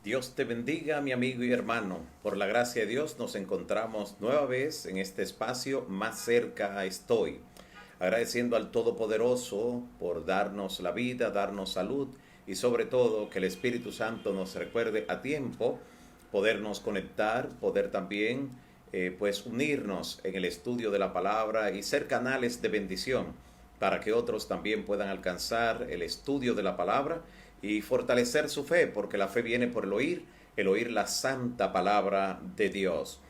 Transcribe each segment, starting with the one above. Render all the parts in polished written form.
Dios te bendiga, mi amigo y hermano. Por la gracia de Dios nos encontramos nueva vez en este espacio. Más cerca estoy. Agradeciendo al Todopoderoso por darnos la vida, darnos salud y sobre todo que el Espíritu Santo nos recuerde a tiempo podernos conectar, poder también pues unirnos en el estudio de la palabra y ser canales de bendición para que otros también puedan alcanzar el estudio de la palabra y fortalecer su fe, porque la fe viene por el oír la santa palabra de Dios.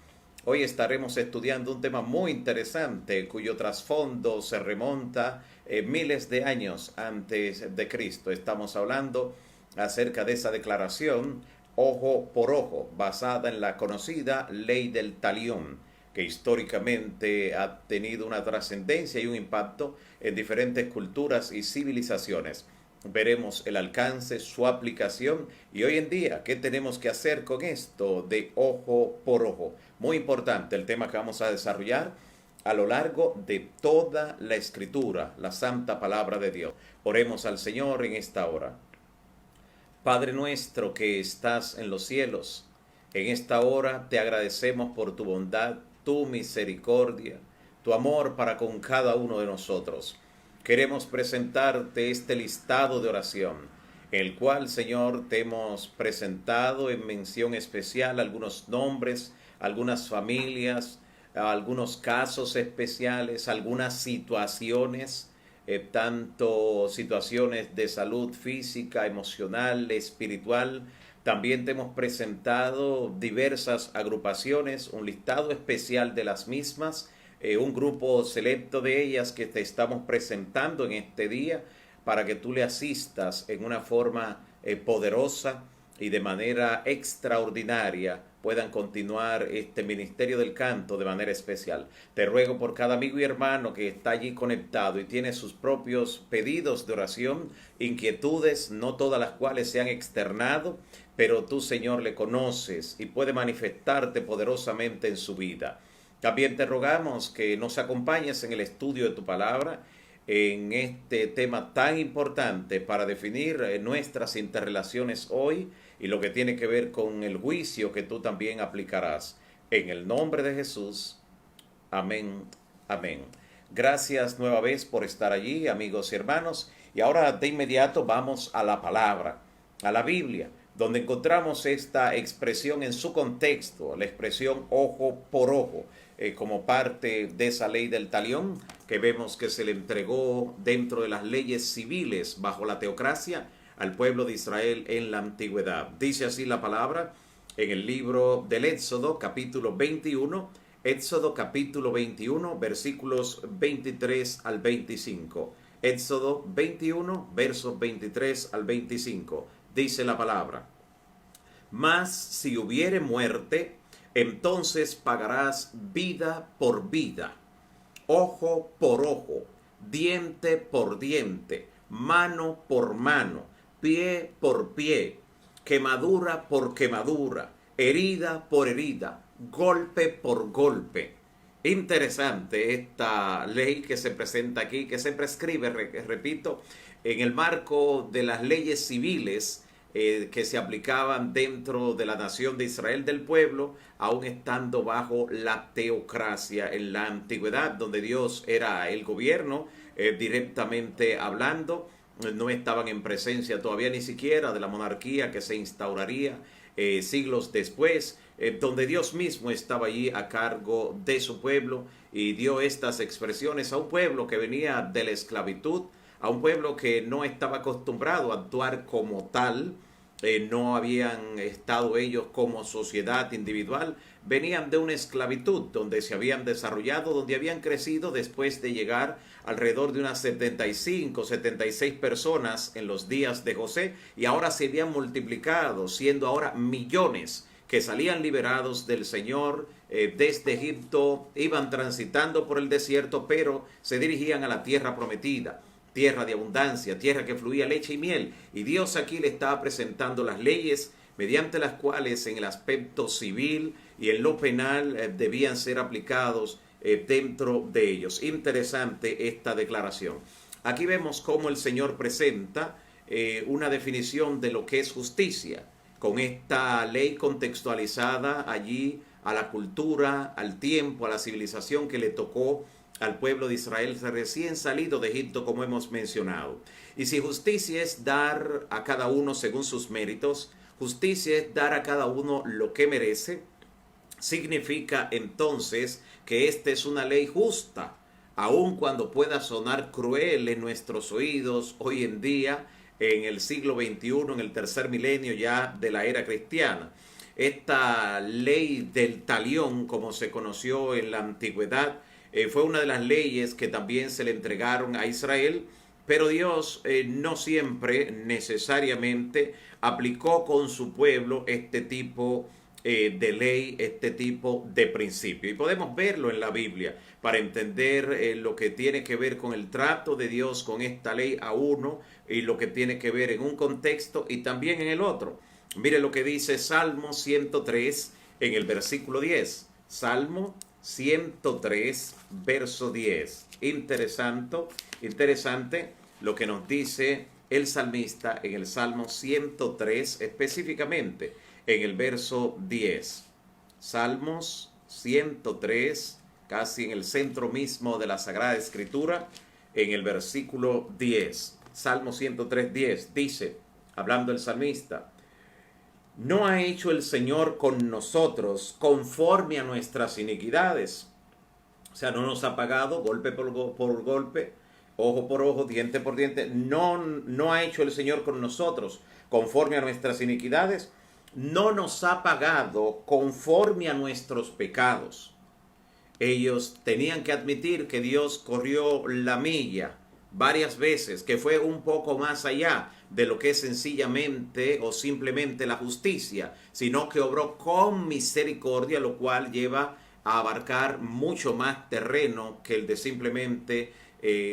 Hoy estaremos estudiando un tema muy interesante cuyo trasfondo se remonta miles de años antes de Cristo. Estamos hablando acerca de esa declaración ojo por ojo, basada en la conocida ley del talión, que históricamente ha tenido una trascendencia y un impacto en diferentes culturas y civilizaciones. Veremos el alcance, su aplicación y hoy en día, ¿qué tenemos que hacer con esto de ojo por ojo? Muy importante el tema que vamos a desarrollar a lo largo de toda la Escritura, la santa palabra de Dios. Oremos al Señor en esta hora. Padre nuestro que estás en los cielos, en esta hora te agradecemos por tu bondad, tu misericordia, tu amor para con cada uno de nosotros. Queremos presentarte este listado de oración, en el cual, Señor, te hemos presentado en mención especial algunos nombres, algunas familias, algunos casos especiales, algunas situaciones, tanto situaciones de salud física, emocional, espiritual. También te hemos presentado diversas agrupaciones, un listado especial de las mismas, un grupo selecto de ellas que te estamos presentando en este día para que tú le asistas en una forma poderosa y de manera extraordinaria puedan continuar este ministerio del canto de manera especial. Te ruego por cada amigo y hermano que está allí conectado y tiene sus propios pedidos de oración, inquietudes, no todas las cuales se han externado, pero tú, Señor, le conoces y puede manifestarte poderosamente en su vida. También te rogamos que nos acompañes en el estudio de tu palabra, en este tema tan importante para definir nuestras interrelaciones hoy y lo que tiene que ver con el juicio que tú también aplicarás. En el nombre de Jesús. Amén. Amén. Gracias nueva vez por estar allí, amigos y hermanos. Y ahora de inmediato vamos a la palabra, a la Biblia, donde encontramos esta expresión en su contexto, la expresión ojo por ojo, como parte de esa ley del talión que vemos que se le entregó dentro de las leyes civiles bajo la teocracia al pueblo de Israel en la antigüedad. Dice así la palabra en el libro del Éxodo, capítulo 21, Éxodo capítulo 21, versículos 23 al 25. Éxodo 21, versos 23 al 25. Dice la palabra: Mas si hubiere muerte, entonces pagarás vida por vida, ojo por ojo, diente por diente, mano por mano, pie por pie, quemadura por quemadura, herida por herida, golpe por golpe. Interesante esta ley que se presenta aquí, que se prescribe, repito, en el marco de las leyes civiles que se aplicaban dentro de la nación de Israel del pueblo, aún estando bajo la teocracia en la antigüedad, donde Dios era el gobierno directamente hablando. No estaban en presencia todavía ni siquiera de la monarquía que se instauraría siglos después, donde Dios mismo estaba allí a cargo de su pueblo y dio estas expresiones a un pueblo que venía de la esclavitud, a un pueblo que no estaba acostumbrado a actuar como tal, no habían estado ellos como sociedad individual, venían de una esclavitud donde se habían desarrollado, donde habían crecido después de llegar alrededor de unas 75, 76 personas en los días de José, y ahora se habían multiplicado, siendo ahora millones que salían liberados del Señor desde Egipto, iban transitando por el desierto, pero se dirigían a la tierra prometida, tierra de abundancia, tierra que fluía leche y miel. Y Dios aquí le estaba presentando las leyes mediante las cuales en el aspecto civil y en lo penal debían ser aplicados dentro de ellos. Interesante esta declaración. Aquí vemos cómo el Señor presenta una definición de lo que es justicia. con esta ley contextualizada allí a la cultura, al tiempo, a la civilización que le tocó al pueblo de Israel recién salido de Egipto, como hemos mencionado. Y si justicia es dar a cada uno según sus méritos, justicia es dar a cada uno lo que merece, significa entonces que esta es una ley justa, aun cuando pueda sonar cruel en nuestros oídos hoy en día, en el siglo XXI, en el tercer milenio ya de la era cristiana. Esta ley del talión, como se conoció en la antigüedad, fue una de las leyes que también se le entregaron a Israel, pero Dios no siempre necesariamente aplicó con su pueblo este tipo de ley, este tipo de principio. Y podemos verlo en la Biblia para entender lo que tiene que ver con el trato de Dios con esta ley a uno y lo que tiene que ver en un contexto y también en el otro. Mire lo que dice Salmo 103 en el versículo 10. Salmo 103, verso 10. Interesante lo que nos dice el salmista en el Salmo 103, específicamente en el verso 10. Salmos 103, casi en el centro mismo de la Sagrada Escritura, en el versículo 10. Salmo 103, 10 dice, hablando el salmista: ¿no ha hecho el Señor con nosotros conforme a nuestras iniquidades? O sea, no nos ha pagado golpe por golpe, ojo por ojo, diente por diente. No ha hecho el Señor con nosotros conforme a nuestras iniquidades. No nos ha pagado conforme a nuestros pecados. Ellos tenían que admitir que Dios corrió la milla varias veces, que fue un poco más allá de lo que es sencillamente o simplemente la justicia, sino que obró con misericordia, lo cual lleva a abarcar mucho más terreno que el de simplemente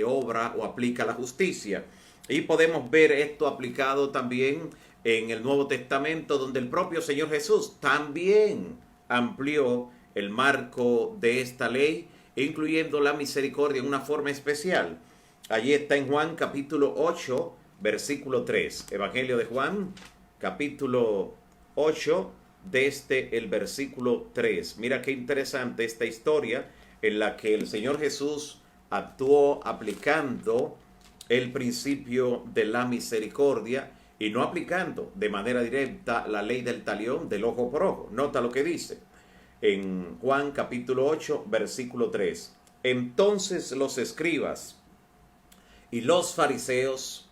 obra o aplica la justicia. Y podemos ver esto aplicado también en el Nuevo Testamento, donde el propio Señor Jesús también amplió el marco de esta ley, incluyendo la misericordia en una forma especial. Allí está en Juan capítulo 8, versículo 3. Evangelio de Juan, capítulo 8, desde el versículo 3. Mira qué interesante esta historia en la que el Señor Jesús actuó aplicando el principio de la misericordia y no aplicando de manera directa la ley del talión, del ojo por ojo. Nota lo que dice en Juan capítulo 8, versículo 3. Entonces los escribas y los fariseos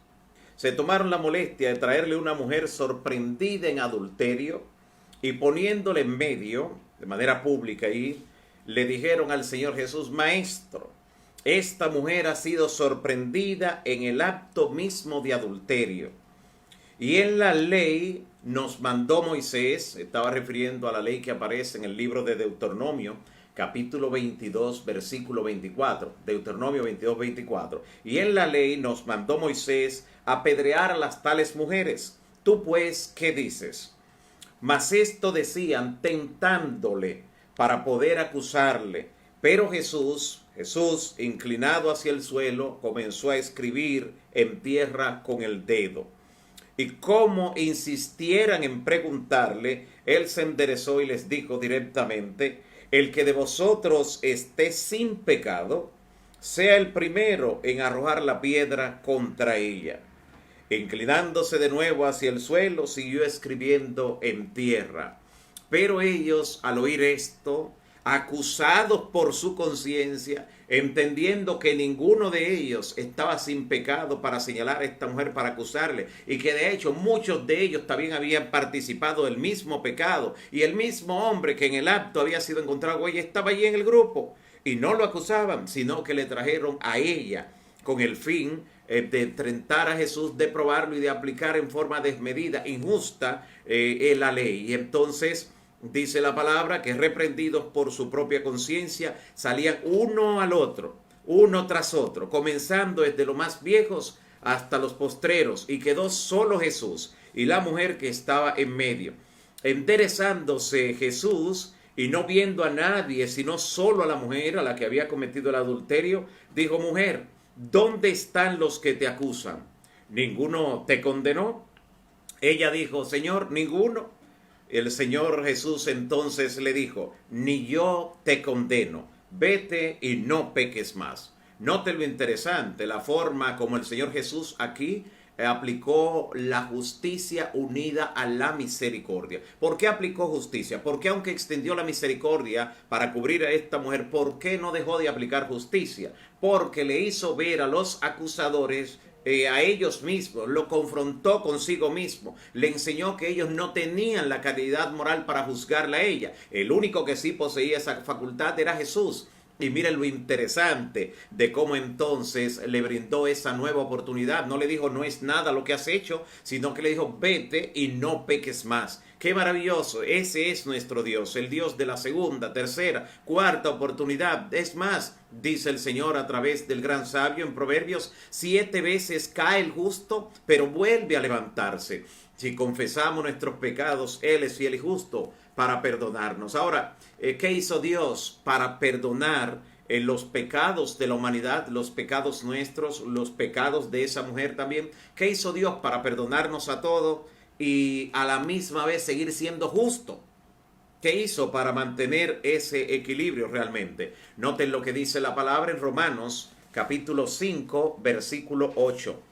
se tomaron la molestia de traerle una mujer sorprendida en adulterio y poniéndole en medio, de manera pública, y le dijeron al Señor Jesús: Maestro, esta mujer ha sido sorprendida en el acto mismo de adulterio. Y en la ley nos mandó Moisés, estaba refiriendo a la ley que aparece en el libro de Deuteronomio, capítulo 22, versículo 24, Deuteronomio 22, 24. Y en la ley nos mandó Moisés apedrear a las tales mujeres. Tú pues, ¿qué dices? Mas esto decían tentándole para poder acusarle. Pero Jesús, inclinado hacia el suelo, comenzó a escribir en tierra con el dedo. Y como insistieran en preguntarle, él se enderezó y les dijo directamente: el que de vosotros esté sin pecado, sea el primero en arrojar la piedra contra ella. Inclinándose de nuevo hacia el suelo, siguió escribiendo en tierra. Pero ellos, al oír esto, acusados por su conciencia, entendiendo que ninguno de ellos estaba sin pecado para señalar a esta mujer, para acusarle, y que de hecho muchos de ellos también habían participado del mismo pecado, y el mismo hombre que en el acto había sido encontrado con ella estaba allí en el grupo, y no lo acusaban, sino que le trajeron a ella con el fin de tentar a Jesús, de probarlo y de aplicar en forma desmedida, injusta, la ley. Y entonces dice la palabra que reprendidos por su propia conciencia salían uno al otro, uno tras otro, comenzando desde los más viejos hasta los postreros, y quedó solo Jesús y la mujer que estaba en medio. Enderezándose Jesús y no viendo a nadie sino solo a la mujer a la que había cometido el adulterio, dijo: mujer, ¿dónde están los que te acusan? ¿Ninguno te condenó? Ella dijo, Señor, ninguno. El Señor Jesús entonces le dijo, ni yo te condeno, vete y no peques más. Note lo interesante, la forma como el Señor Jesús aquí aplicó la justicia unida a la misericordia. ¿Por qué aplicó justicia? Porque aunque extendió la misericordia para cubrir a esta mujer, ¿por qué no dejó de aplicar justicia? Porque le hizo ver a los acusadores, a ellos mismos, lo confrontó consigo mismo, le enseñó que ellos no tenían la calidad moral para juzgarla a ella. El único que sí poseía esa facultad era Jesús. Y miren lo interesante de cómo entonces le brindó esa nueva oportunidad. No le dijo, no es nada lo que has hecho, sino que le dijo, vete y no peques más. Qué maravilloso, ese es nuestro Dios, el Dios de la segunda, tercera, cuarta oportunidad. Es más, dice el Señor a través del gran sabio en Proverbios, 7 veces cae el justo, pero vuelve a levantarse. Si confesamos nuestros pecados, Él es fiel y justo para perdonarnos. Ahora, ¿qué hizo Dios para perdonar los pecados de la humanidad, los pecados nuestros, los pecados de esa mujer también? ¿Qué hizo Dios para perdonarnos a todos y a la misma vez seguir siendo justo? ¿Qué hizo para mantener ese equilibrio realmente? Noten lo que dice la palabra en Romanos capítulo 5, versículo 8.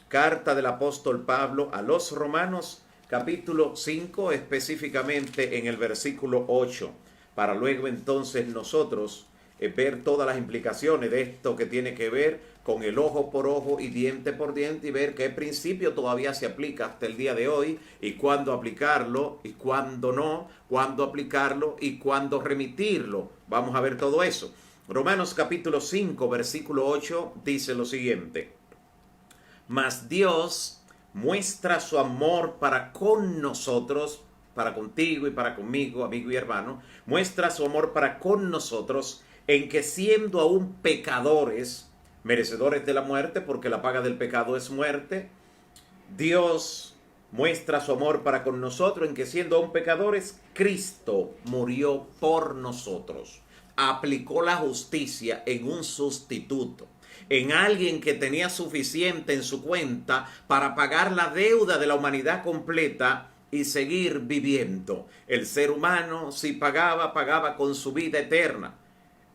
Carta del apóstol Pablo a los Romanos, capítulo 5, específicamente en el versículo 8, para luego entonces nosotros ver todas las implicaciones de esto que tiene que ver con el ojo por ojo y diente por diente, y ver qué principio todavía se aplica hasta el día de hoy, y cuándo aplicarlo y cuándo no, cuándo aplicarlo y cuándo remitirlo. Vamos a ver todo eso. Romanos capítulo 5, versículo 8 dice lo siguiente: mas Dios muestra su amor para con nosotros, para contigo y para conmigo, amigo y hermano, muestra su amor para con nosotros en que siendo aún pecadores, merecedores de la muerte, porque la paga del pecado es muerte, Dios muestra su amor para con nosotros en que siendo aún pecadores, Cristo murió por nosotros. Aplicó la justicia en un sustituto, en alguien que tenía suficiente en su cuenta para pagar la deuda de la humanidad completa y seguir viviendo. El ser humano, si pagaba, pagaba con su vida eterna.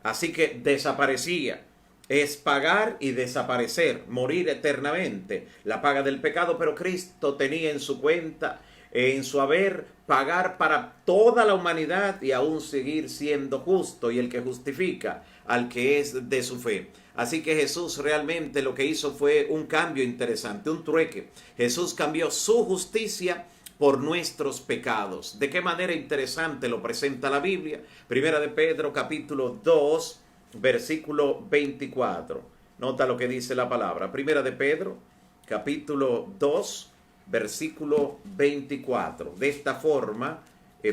Así que desaparecía. Es pagar y desaparecer, morir eternamente, la paga del pecado, pero Cristo tenía en su cuenta, en su haber, pagar para toda la humanidad y aún seguir siendo justo y el que justifica al que es de su fe. Así que Jesús realmente lo que hizo fue un cambio interesante, un trueque. Jesús cambió su justicia por nuestros pecados. ¿De qué manera interesante lo presenta la Biblia? Primera de Pedro, capítulo 2, versículo 24. Nota lo que dice la palabra. Primera de Pedro, capítulo 2, versículo 24. De esta forma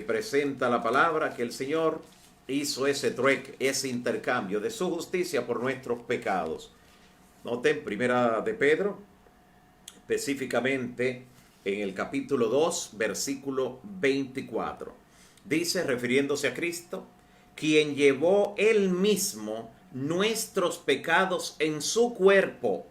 presenta la palabra que el Señor hizo ese trueque, ese intercambio de su justicia por nuestros pecados. Noten, Primera de Pedro, específicamente en el capítulo 2, versículo 24. Dice, refiriéndose a Cristo, quien llevó él mismo nuestros pecados en su cuerpo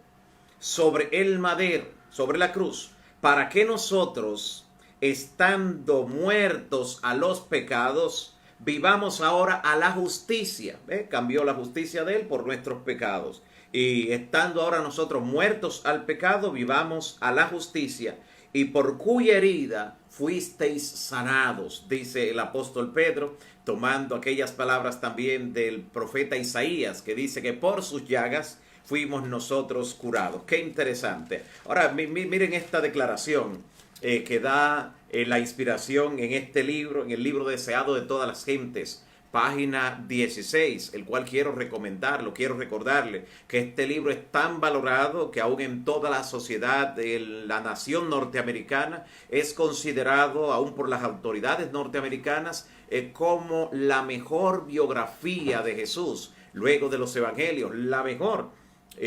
sobre el madero, sobre la cruz, para que nosotros, estando muertos a los pecados, vivamos ahora a la justicia. Cambió la justicia de él por nuestros pecados. Y estando ahora nosotros muertos al pecado, vivamos a la justicia, y por cuya herida fuisteis sanados, dice el apóstol Pedro, tomando aquellas palabras también del profeta Isaías, que dice que por sus llagas fuimos nosotros curados. Qué interesante. Ahora miren esta declaración que da la inspiración en este libro, en el libro deseado de todas las gentes, página 16, el cual quiero recomendarlo, quiero recordarle que este libro es tan valorado que aún en toda la sociedad de la nación norteamericana es considerado, aún por las autoridades norteamericanas, como la mejor biografía de Jesús, luego de los evangelios, la mejor.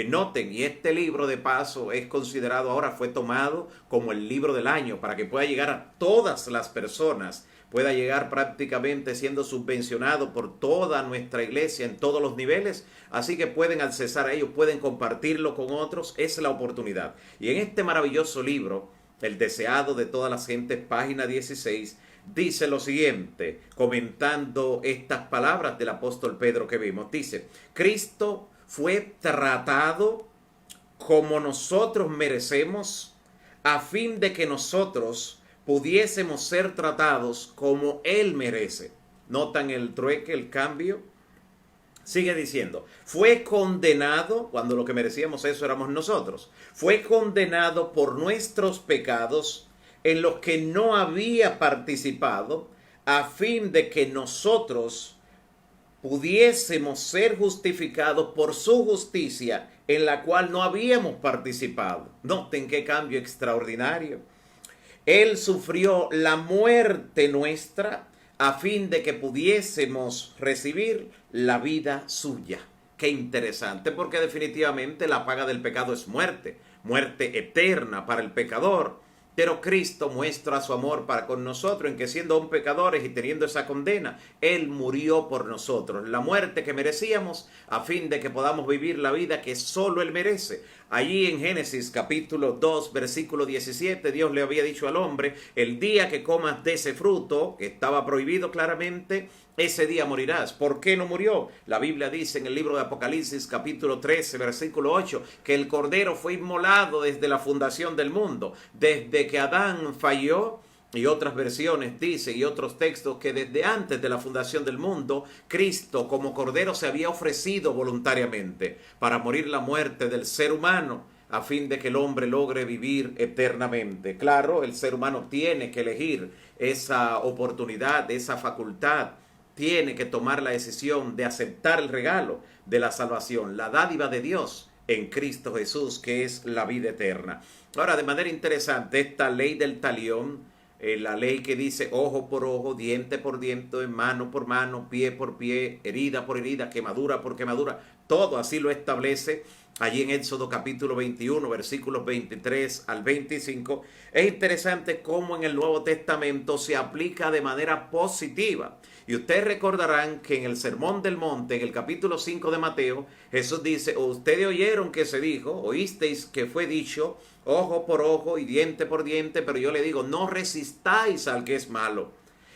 Noten, y este libro de paso es considerado ahora, fue tomado como el libro del año para que pueda llegar a todas las personas, pueda llegar prácticamente siendo subvencionado por toda nuestra iglesia en todos los niveles. Así que pueden accesar a ellos, pueden compartirlo con otros, es la oportunidad. Y en este maravilloso libro el deseado de todas las gentes, página 16, dice lo siguiente, comentando estas palabras del apóstol Pedro que vimos. Dice, Cristo fue tratado como nosotros merecemos, a fin de que nosotros pudiésemos ser tratados como Él merece. ¿Notan el trueque, el cambio? Sigue diciendo, fue condenado, cuando lo que merecíamos eso éramos nosotros, fue condenado por nuestros pecados en los que no había participado, a fin de que nosotros pudiésemos ser justificados por su justicia, en la cual no habíamos participado. Noten qué cambio extraordinario. Él sufrió la muerte nuestra a fin de que pudiésemos recibir la vida suya. Qué interesante, porque definitivamente la paga del pecado es muerte, muerte eterna para el pecador. Pero Cristo muestra su amor para con nosotros en que siendo aún pecadores y teniendo esa condena, Él murió por nosotros, la muerte que merecíamos, a fin de que podamos vivir la vida que solo Él merece. Allí en Génesis capítulo 2, versículo 17, Dios le había dicho al hombre, el día que comas de ese fruto, que estaba prohibido claramente, ese día morirás. ¿Por qué no murió? La Biblia dice en el libro de Apocalipsis capítulo 13 versículo 8 que el Cordero fue inmolado desde la fundación del mundo. Desde que Adán falló, y otras versiones dice y otros textos que desde antes de la fundación del mundo, Cristo como Cordero se había ofrecido voluntariamente para morir la muerte del ser humano a fin de que el hombre logre vivir eternamente. Claro, el ser humano tiene que elegir esa oportunidad, esa facultad. Tiene que tomar la decisión de aceptar el regalo de la salvación, la dádiva de Dios en Cristo Jesús, que es la vida eterna. Ahora, de manera interesante, esta ley del talión, la ley que dice ojo por ojo, diente por diente, mano por mano, pie por pie, herida por herida, quemadura por quemadura, todo así lo establece allí en Éxodo capítulo 21, versículos 23 al 25. Es interesante cómo en el Nuevo Testamento se aplica de manera positiva. Y ustedes recordarán que en el Sermón del Monte, en el capítulo 5 de Mateo, Jesús dice, ustedes oyeron que se dijo, oísteis que fue dicho, ojo por ojo y diente por diente, pero yo le digo, no resistáis al que es malo.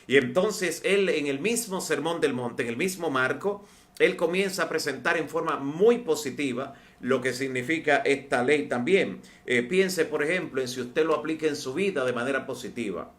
Y entonces él en el mismo Sermón del Monte, en el mismo marco, él comienza a presentar en forma muy positiva lo que significa esta ley también. Piense, por ejemplo, en si usted lo aplica en su vida de manera positiva.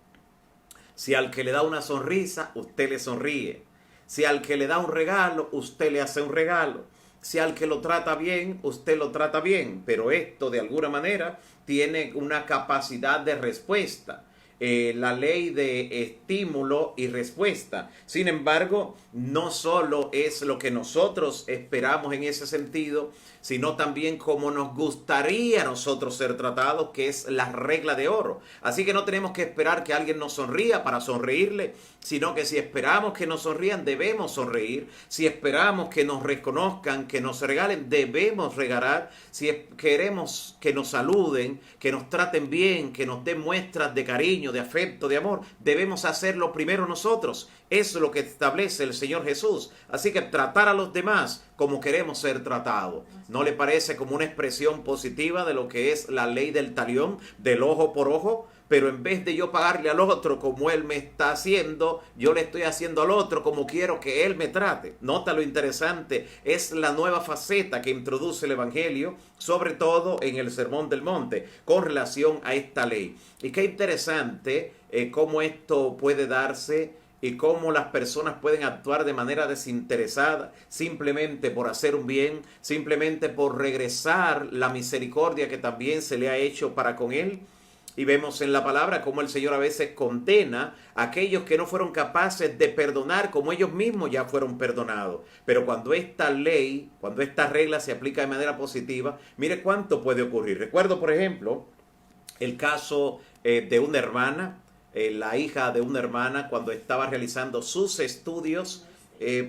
Si al que le da una sonrisa, usted le sonríe. Si al que le da un regalo, usted le hace un regalo. Si al que lo trata bien, usted lo trata bien. Pero esto, de alguna manera, tiene una capacidad de respuesta. La ley de estímulo y respuesta. Sin embargo, no solo es lo que nosotros esperamos en ese sentido, sino también como nos gustaría a nosotros ser tratados, que es la regla de oro. Así que no tenemos que esperar que alguien nos sonría para sonreírle, sino que si esperamos que nos sonrían, debemos sonreír. Si esperamos que nos reconozcan, que nos regalen, debemos regalar. Si queremos que nos saluden, que nos traten bien, que nos den muestras de cariño, de afecto, de amor, debemos hacerlo primero nosotros. Eso es lo que establece el Señor Jesús. Así que tratar a los demás como queremos ser tratados. ¿No le parece como una expresión positiva de lo que es la ley del talión, del ojo por ojo? Pero en vez de yo pagarle al otro como él me está haciendo, yo le estoy haciendo al otro como quiero que él me trate. Nota lo interesante, es la nueva faceta que introduce el Evangelio, sobre todo en el Sermón del Monte, con relación a esta ley. Y qué interesante cómo esto puede darse y cómo las personas pueden actuar de manera desinteresada, simplemente por hacer un bien, simplemente por regresar la misericordia que también se le ha hecho para con él. Y vemos en la palabra cómo el Señor a veces condena a aquellos que no fueron capaces de perdonar como ellos mismos ya fueron perdonados. Pero cuando esta ley, cuando esta regla se aplica de manera positiva, mire cuánto puede ocurrir. Recuerdo, por ejemplo, el caso de una hermana, la hija de una hermana, cuando estaba realizando sus estudios,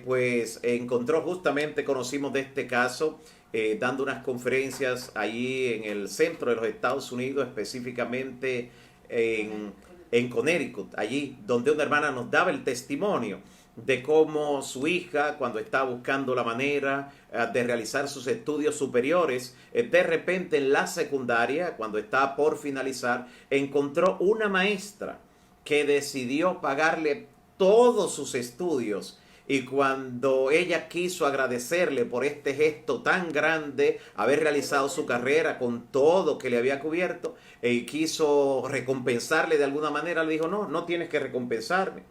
pues encontró justamente, conocimos de este caso, dando unas conferencias allí en el centro de los Estados Unidos, específicamente en Connecticut, allí donde una hermana nos daba el testimonio de cómo su hija, cuando estaba buscando la manera de realizar sus estudios superiores, de repente en la secundaria, cuando estaba por finalizar, encontró una maestra que decidió pagarle todos sus estudios. Y cuando ella quiso agradecerle por este gesto tan grande, haber realizado su carrera con todo que le había cubierto, y quiso recompensarle de alguna manera, le dijo, no, no tienes que recompensarme.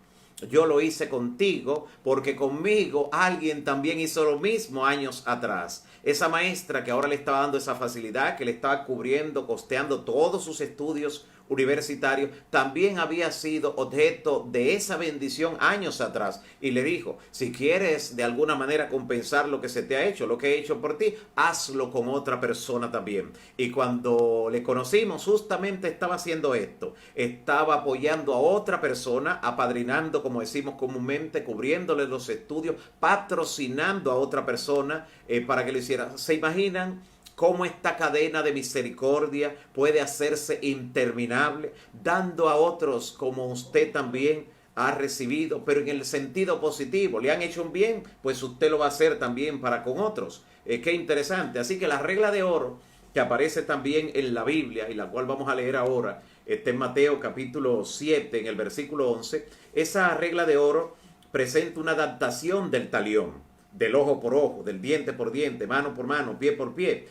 Yo lo hice contigo porque conmigo alguien también hizo lo mismo años atrás. Esa maestra que ahora le estaba dando esa facilidad, que le estaba cubriendo, costeando todos sus estudios universitario, también había sido objeto de esa bendición años atrás, y le dijo, si quieres de alguna manera compensar lo que se te ha hecho, lo que he hecho por ti, hazlo con otra persona también. Y cuando le conocimos, justamente estaba haciendo esto, estaba apoyando a otra persona, apadrinando, como decimos comúnmente, cubriéndole los estudios, patrocinando a otra persona para que lo hiciera. ¿Se imaginan cómo esta cadena de misericordia puede hacerse interminable, dando a otros como usted también ha recibido, pero en el sentido positivo? Le han hecho un bien, pues usted lo va a hacer también para con otros. Qué interesante. Así que la regla de oro que aparece también en la Biblia, y la cual vamos a leer ahora, está en Mateo capítulo 7, en el versículo 11, esa regla de oro presenta una adaptación del talión, del ojo por ojo, del diente por diente, mano por mano, pie por pie.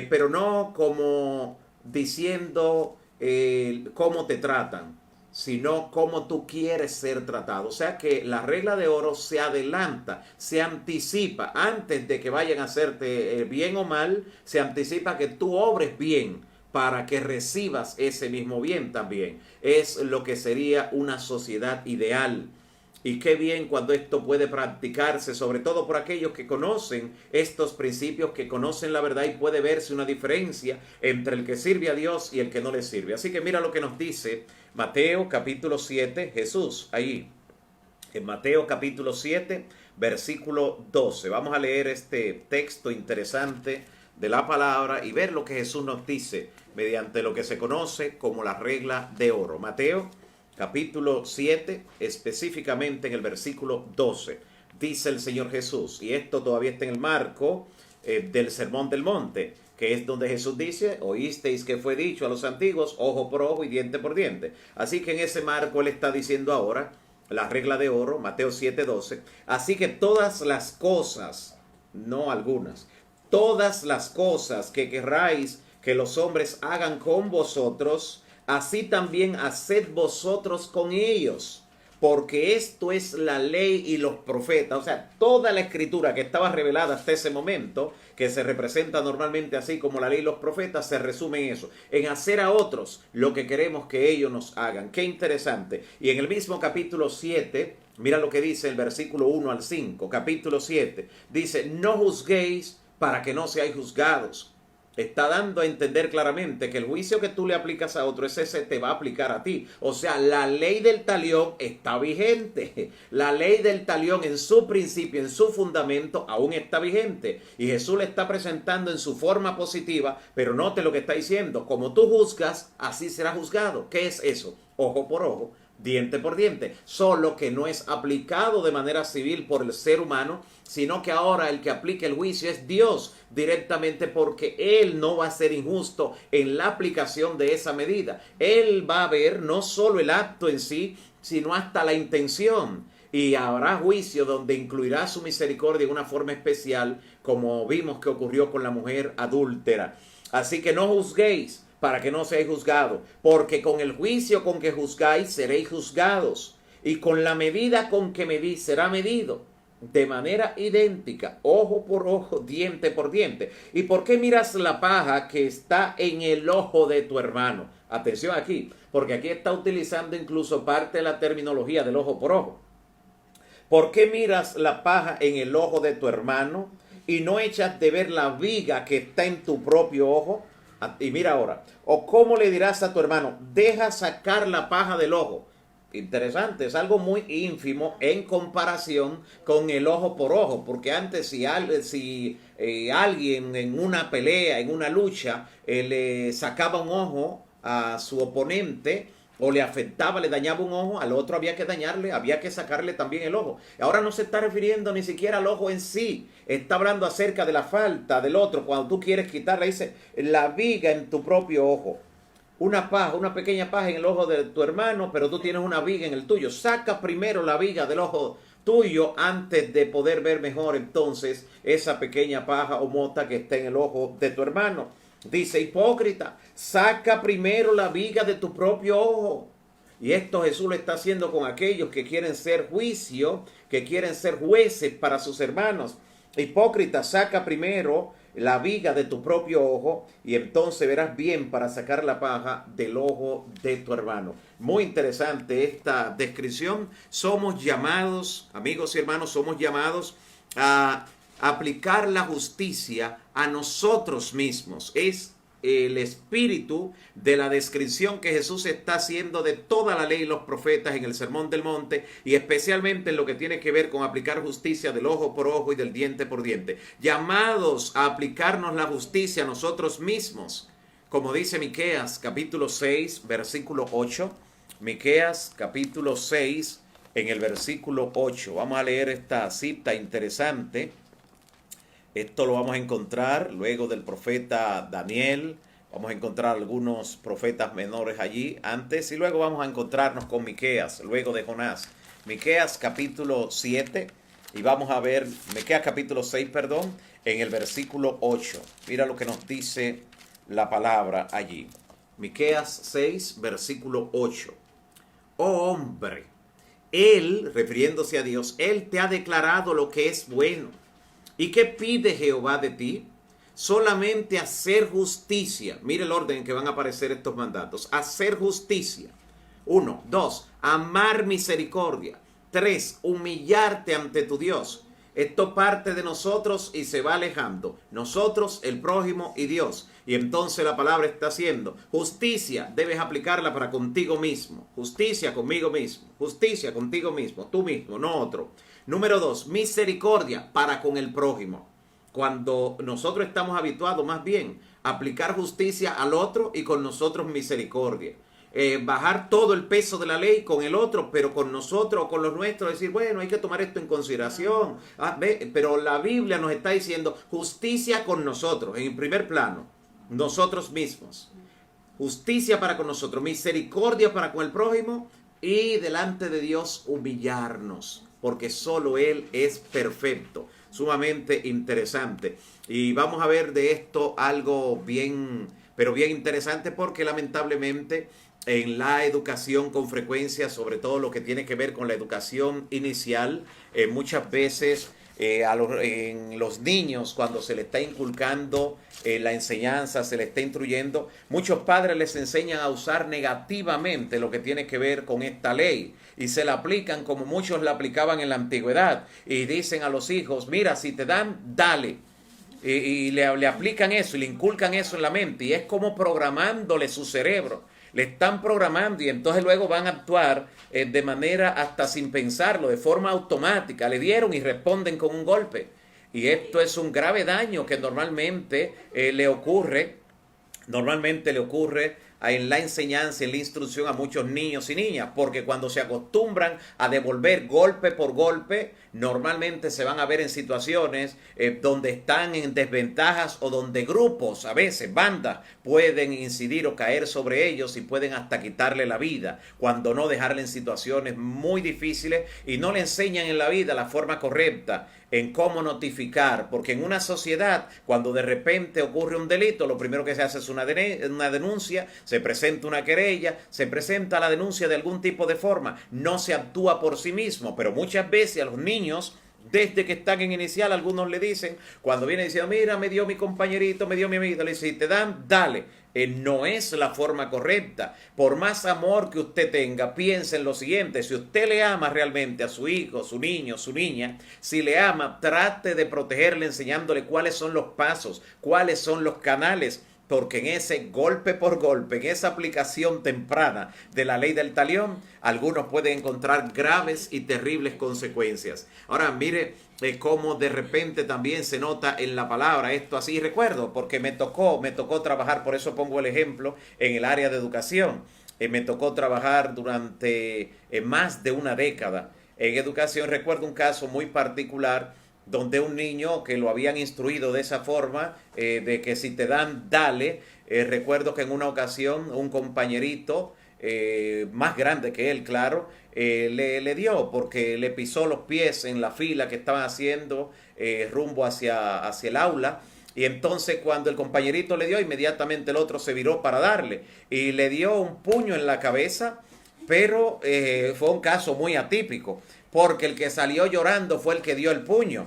Pero no como diciendo cómo te tratan, sino cómo tú quieres ser tratado. O sea que la regla de oro se adelanta, se anticipa, antes de que vayan a hacerte bien o mal, se anticipa que tú obres bien para que recibas ese mismo bien también. Es lo que sería una sociedad ideal. Y qué bien cuando esto puede practicarse, sobre todo por aquellos que conocen estos principios, que conocen la verdad, y puede verse una diferencia entre el que sirve a Dios y el que no le sirve. Así que mira lo que nos dice Mateo capítulo 7, Jesús ahí. En Mateo capítulo 7, versículo 12. Vamos a leer este texto interesante de la palabra y ver lo que Jesús nos dice mediante lo que se conoce como la regla de oro. Mateo capítulo 7, específicamente en el versículo 12, dice el Señor Jesús, y esto todavía está en el marco del Sermón del Monte, que es donde Jesús dice, oísteis que fue dicho a los antiguos, ojo por ojo y diente por diente. Así que en ese marco Él está diciendo ahora, la regla de oro, Mateo 7, 12, así que todas las cosas, no algunas, todas las cosas que querráis que los hombres hagan con vosotros, así también haced vosotros con ellos, porque esto es la ley y los profetas. O sea, toda la escritura que estaba revelada hasta ese momento, que se representa normalmente así como la ley y los profetas, se resume en eso, en hacer a otros lo que queremos que ellos nos hagan. Qué interesante. Y en el mismo capítulo 7, mira lo que dice el versículo 1 al 5, capítulo 7, dice, no juzguéis para que no seáis juzgados. Está dando a entender claramente que el juicio que tú le aplicas a otro, ese te va a aplicar a ti. O sea, la ley del talión está vigente. La ley del talión en su principio, en su fundamento, aún está vigente. Y Jesús le está presentando en su forma positiva, pero note lo que está diciendo. Como tú juzgas, así será juzgado. ¿Qué es eso? Ojo por ojo, diente por diente, solo que no es aplicado de manera civil por el ser humano, sino que ahora el que aplica el juicio es Dios directamente, porque Él no va a ser injusto en la aplicación de esa medida. Él va a ver no solo el acto en sí, sino hasta la intención. Y habrá juicio donde incluirá su misericordia en una forma especial, como vimos que ocurrió con la mujer adúltera. Así que no juzguéis para que no seáis juzgados, porque con el juicio con que juzgáis seréis juzgados, y con la medida con que medís será medido, de manera idéntica, ojo por ojo, diente por diente. ¿Y por qué miras la paja que está en el ojo de tu hermano? Atención aquí, porque aquí está utilizando incluso parte de la terminología del ojo por ojo. ¿Por qué miras la paja en el ojo de tu hermano y no echas de ver la viga que está en tu propio ojo? Y mira ahora, o cómo le dirás a tu hermano, deja sacar la paja del ojo. Interesante, es algo muy ínfimo en comparación con el ojo por ojo, porque antes si alguien en una pelea, en una lucha, le sacaba un ojo a su oponente, o le afectaba, le dañaba un ojo, al otro había que dañarle, había que sacarle también el ojo. Ahora no se está refiriendo ni siquiera al ojo en sí, está hablando acerca de la falta del otro. Cuando tú quieres quitarle, dice, la viga en tu propio ojo. Una paja, una pequeña paja en el ojo de tu hermano, pero tú tienes una viga en el tuyo. Saca primero la viga del ojo tuyo antes de poder ver mejor entonces esa pequeña paja o mota que está en el ojo de tu hermano. Dice, hipócrita, saca primero la viga de tu propio ojo. Y esto Jesús lo está haciendo con aquellos que quieren ser juicio, que quieren ser jueces para sus hermanos. Hipócrita, saca primero la viga de tu propio ojo y entonces verás bien para sacar la paja del ojo de tu hermano. Muy interesante esta descripción. Somos llamados, amigos y hermanos, somos llamados a aplicar la justicia a nosotros mismos. Es el espíritu de la descripción que Jesús está haciendo de toda la ley y los profetas en el Sermón del Monte, y especialmente en lo que tiene que ver con aplicar justicia del ojo por ojo y del diente por diente. Llamados a aplicarnos la justicia a nosotros mismos, como dice Miqueas capítulo 6 versículo 8. Miqueas capítulo 6 en el versículo 8. Vamos a leer esta cita interesante. Esto lo vamos a encontrar luego del profeta Daniel. Vamos a encontrar algunos profetas menores allí antes y luego vamos a encontrarnos con Miqueas, luego de Jonás. Miqueas capítulo 7 y vamos a ver, Miqueas capítulo 6, perdón, en el versículo 8. Mira lo que nos dice la palabra allí. Miqueas 6, versículo 8. Oh hombre, Él, refiriéndose a Dios, Él te ha declarado lo que es bueno. ¿Y qué pide Jehová de ti? Solamente hacer justicia. Mire el orden en que van a aparecer estos mandatos. Hacer justicia. 1. 2. Amar misericordia. 3. Humillarte ante tu Dios. Esto parte de nosotros y se va alejando. Nosotros, el prójimo y Dios. Y entonces la palabra está haciendo. Justicia debes aplicarla para contigo mismo. Justicia conmigo mismo. Justicia contigo mismo. Tú mismo, no otro. Número 2, misericordia para con el prójimo. Cuando nosotros estamos habituados más bien a aplicar justicia al otro y con nosotros misericordia. Bajar todo el peso de la ley con el otro, pero con nosotros o con los nuestros, decir, bueno, hay que tomar esto en consideración. Pero la Biblia nos está diciendo justicia con nosotros, en primer plano, nosotros mismos. Justicia para con nosotros, misericordia para con el prójimo y delante de Dios humillarnos, porque solo Él es perfecto. Sumamente interesante. Y vamos a ver de esto algo bien, pero bien interesante, porque lamentablemente en la educación con frecuencia, sobre todo lo que tiene que ver con la educación inicial, muchas veces en los niños, cuando se le está inculcando la enseñanza, se le está instruyendo, muchos padres les enseñan a usar negativamente lo que tiene que ver con esta ley y se la aplican como muchos la aplicaban en la antigüedad y dicen a los hijos, mira, si te dan, dale. Y le aplican eso y le inculcan eso en la mente y es como programándole su cerebro. Le están programando y entonces luego van a actuar de manera hasta sin pensarlo, de forma automática. Le dieron y responden con un golpe. Y esto es un grave daño que normalmente le ocurre en la enseñanza, en la instrucción a muchos niños y niñas, porque cuando se acostumbran a devolver golpe por golpe, normalmente se van a ver en situaciones donde están en desventajas o donde grupos, a veces bandas, pueden incidir o caer sobre ellos y pueden hasta quitarle la vida, cuando no dejarle en situaciones muy difíciles y no le enseñan en la vida la forma correcta en cómo notificar, porque en una sociedad, cuando de repente ocurre un delito, lo primero que se hace es una denuncia, se presenta una querella, se presenta la denuncia de algún tipo de forma, no se actúa por sí mismo, pero muchas veces a los niños, desde que están en inicial, algunos le dicen, cuando viene diciendo, mira, me dio mi compañerito, me dio mi amiguito, le dice, si te dan, dale. No es la forma correcta. Por más amor que usted tenga, piense en lo siguiente, si usted le ama realmente a su hijo, su niño, su niña, si le ama, trate de protegerle enseñándole cuáles son los pasos, cuáles son los canales, porque en ese golpe por golpe, en esa aplicación temprana de la ley del talión, algunos pueden encontrar graves y terribles consecuencias. Ahora, mire cómo de repente también se nota en la palabra esto así. Recuerdo, porque me tocó trabajar, por eso pongo el ejemplo, en el área de educación. Me tocó trabajar durante más de una década en educación. Recuerdo un caso muy particular donde un niño que lo habían instruido de esa forma, de que si te dan, dale. Recuerdo que en una ocasión un compañerito, más grande que él, claro, le dio porque le pisó los pies en la fila que estaban haciendo rumbo hacia el aula. Y entonces cuando el compañerito le dio, inmediatamente el otro se viró para darle. Y le dio un puño en la cabeza, pero fue un caso muy atípico, porque el que salió llorando fue el que dio el puño.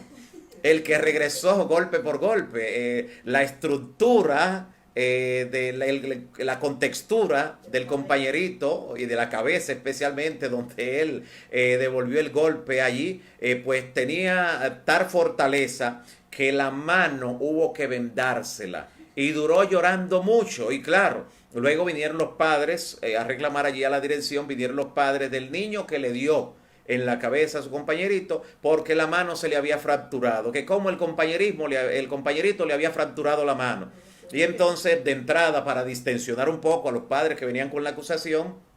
El que regresó golpe por golpe. La estructura la contextura del compañerito y de la cabeza especialmente donde él devolvió el golpe allí, pues tenía tal fortaleza que la mano hubo que vendársela y duró llorando mucho. Y claro, luego vinieron los padres a reclamar allí a la dirección, vinieron los padres del niño que le dio en la cabeza a su compañerito porque la mano se le había fracturado, que como el compañerito le había fracturado la mano. Y entonces, de entrada, para distensionar un poco a los padres que venían con la acusación,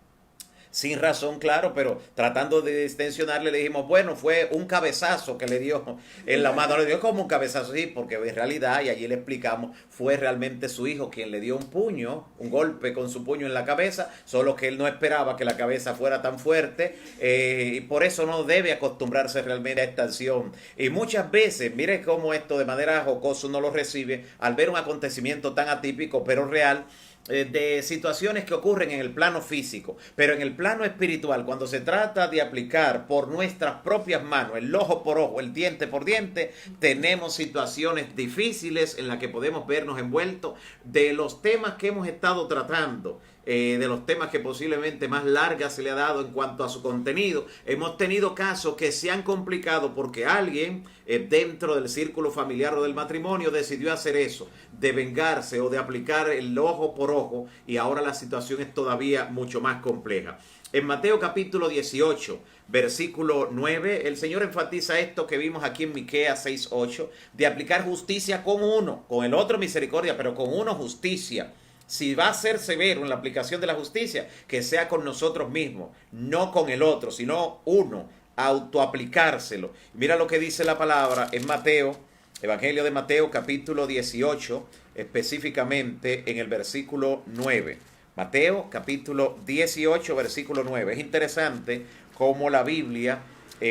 sin razón, claro, pero tratando de distensionarle, le dijimos, bueno, fue un cabezazo que le dio en la mano. Le dio como un cabezazo, sí, porque en realidad, y allí le explicamos, fue realmente su hijo quien le dio un puño, un golpe con su puño en la cabeza, solo que él no esperaba que la cabeza fuera tan fuerte, y por eso no debe acostumbrarse realmente a esta acción. Y muchas veces, mire cómo esto de manera jocosa uno lo recibe, al ver un acontecimiento tan atípico, pero real, de situaciones que ocurren en el plano físico, pero en el plano espiritual, cuando se trata de aplicar por nuestras propias manos, el ojo por ojo, el diente por diente, tenemos situaciones difíciles en las que podemos vernos envueltos de los temas que hemos estado tratando. De los temas que posiblemente más larga se le ha dado en cuanto a su contenido. Hemos tenido casos que se han complicado porque alguien dentro del círculo familiar o del matrimonio decidió hacer eso, de vengarse o de aplicar el ojo por ojo, y ahora la situación es todavía mucho más compleja. En Mateo capítulo 18, versículo 9, el Señor enfatiza esto que vimos aquí en Miqueas 6:8, de aplicar justicia con uno, con el otro misericordia, pero con uno justicia. Si va a ser severo en la aplicación de la justicia, que sea con nosotros mismos, no con el otro, sino uno, autoaplicárselo. Mira lo que dice la palabra en Mateo, Evangelio de Mateo, capítulo 18, específicamente en el versículo 9. Mateo, capítulo 18, versículo 9. Es interesante cómo la Biblia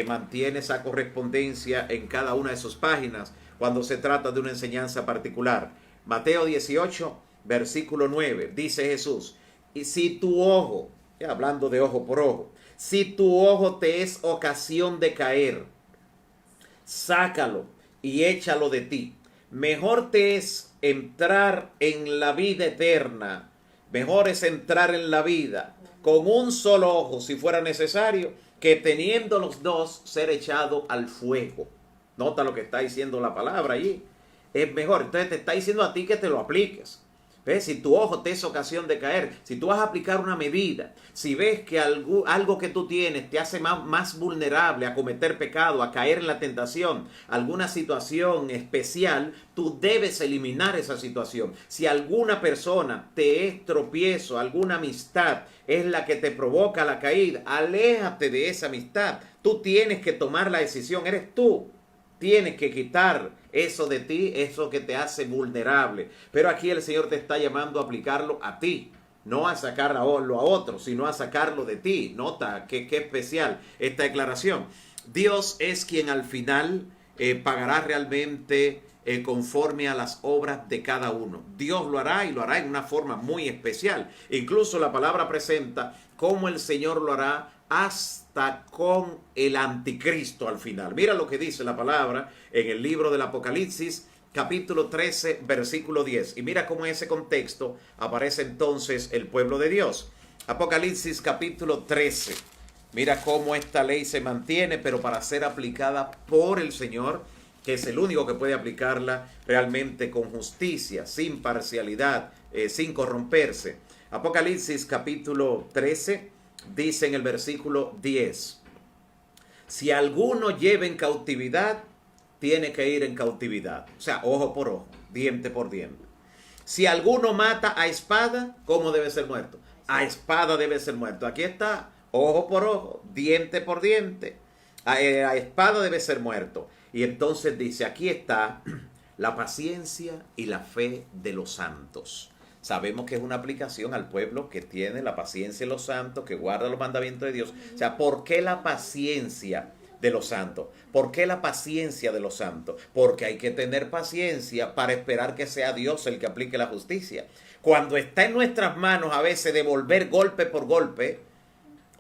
mantiene esa correspondencia en cada una de sus páginas cuando se trata de una enseñanza particular. Mateo 18, versículo 9, dice Jesús, y si tu ojo, ya hablando de ojo por ojo, si tu ojo te es ocasión de caer, sácalo y échalo de ti. Mejor te es entrar en la vida eterna, mejor es entrar en la vida con un solo ojo, si fuera necesario, que teniendo los dos ser echado al fuego. Nota lo que está diciendo la palabra allí. Es mejor, entonces te está diciendo a ti que te lo apliques. ¿Ves? Si tu ojo te es ocasión de caer, si tú vas a aplicar una medida, si ves que algo que tú tienes te hace más vulnerable a cometer pecado, a caer en la tentación, alguna situación especial, tú debes eliminar esa situación. Si alguna persona te es tropiezo, alguna amistad es la que te provoca la caída, aléjate de esa amistad. Tú tienes que tomar la decisión, eres tú. Tienes que quitar eso de ti, eso que te hace vulnerable. Pero aquí el Señor te está llamando a aplicarlo a ti, no a sacarlo a otro, sino a sacarlo de ti. Nota qué especial esta declaración. Dios es quien al final pagará realmente conforme a las obras de cada uno. Dios lo hará y lo hará en una forma muy especial. Incluso la palabra presenta cómo el Señor lo hará hasta con el anticristo al final. Mira lo que dice la palabra en el libro del Apocalipsis, capítulo 13, versículo 10. Y mira cómo en ese contexto aparece entonces el pueblo de Dios. Apocalipsis capítulo 13. Mira cómo esta ley se mantiene, pero para ser aplicada por el Señor, que es el único que puede aplicarla realmente con justicia, sin parcialidad, sin corromperse. Apocalipsis capítulo 13 dice en el versículo 10, si alguno lleva en cautividad, tiene que ir en cautividad. O sea, ojo por ojo, diente por diente. Si alguno mata a espada, ¿cómo debe ser muerto? a espada debe ser muerto. Aquí está, ojo por ojo, diente por diente. A espada debe ser muerto. Y entonces dice, aquí está la paciencia y la fe de los santos. Sabemos que es una aplicación al pueblo que tiene la paciencia de los santos, que guarda los mandamientos de Dios. O sea, ¿por qué la paciencia de los santos? ¿Por qué la paciencia de los santos? Porque hay que tener paciencia para esperar que sea Dios el que aplique la justicia. Cuando está en nuestras manos a veces devolver golpe por golpe,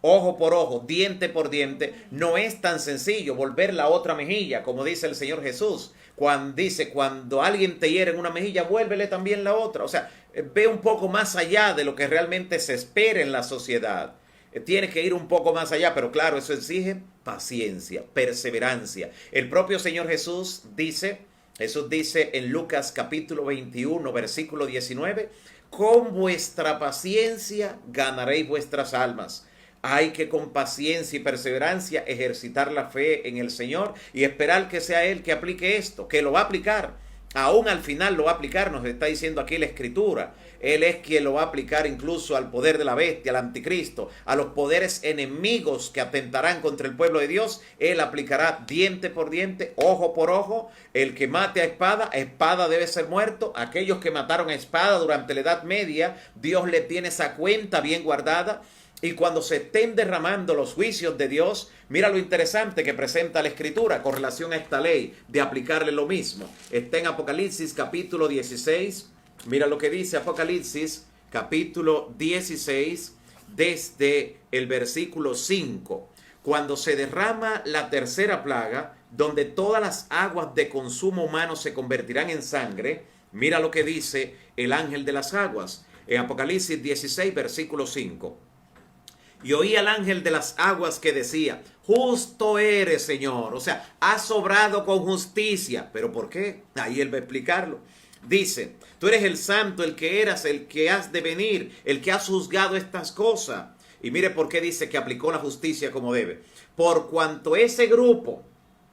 ojo por ojo, diente por diente, no es tan sencillo volver la otra mejilla, como dice el Señor Jesús. Cuando alguien te hiere en una mejilla, vuélvele también la otra. O sea, ve un poco más allá de lo que realmente se espera en la sociedad. Tiene que ir un poco más allá, pero claro, eso exige paciencia, perseverancia. El propio Señor Jesús dice en Lucas capítulo 21, versículo 19, con vuestra paciencia ganaréis vuestras almas. Hay que con paciencia y perseverancia ejercitar la fe en el Señor y esperar que sea Él que aplique esto, que lo va a aplicar. Aún al final lo va a aplicar, nos está diciendo aquí la Escritura. Él es quien lo va a aplicar incluso al poder de la bestia, al anticristo, a los poderes enemigos que atentarán contra el pueblo de Dios. Él aplicará diente por diente, ojo por ojo. El que mate a espada debe ser muerto. Aquellos que mataron a espada durante la Edad Media, Dios le tiene esa cuenta bien guardada. Y cuando se estén derramando los juicios de Dios, mira lo interesante que presenta la Escritura con relación a esta ley de aplicarle lo mismo. Está en Apocalipsis capítulo 16. Mira lo que dice Apocalipsis capítulo 16 desde el versículo 5. Cuando se derrama la tercera plaga, donde todas las aguas de consumo humano se convertirán en sangre, mira lo que dice el ángel de las aguas. En Apocalipsis 16 versículo 5. Y oí al ángel de las aguas que decía, justo eres, Señor. O sea, has obrado con justicia. ¿Pero por qué? Ahí él va a explicarlo. Dice, tú eres el santo, el que eras, el que has de venir, el que has juzgado estas cosas. Y mire por qué dice que aplicó la justicia como debe. Por cuanto ese grupo,